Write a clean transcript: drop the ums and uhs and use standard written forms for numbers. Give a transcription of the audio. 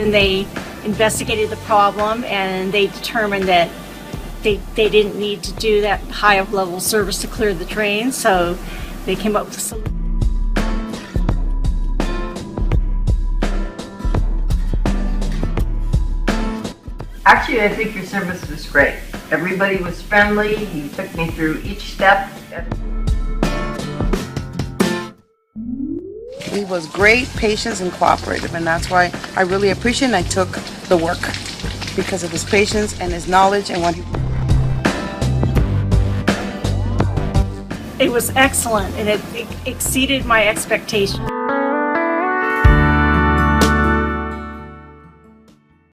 And they investigated the problem and they determined that they didn't need to do that high of level service to clear the drain, so they came up with a solution. Actually, I think your service was great. Everybody was friendly. You took me through each step. He was great, patient, and cooperative, and that's why I really appreciate and I took the work because of his patience and his knowledge and what he... It was excellent and it exceeded my expectations.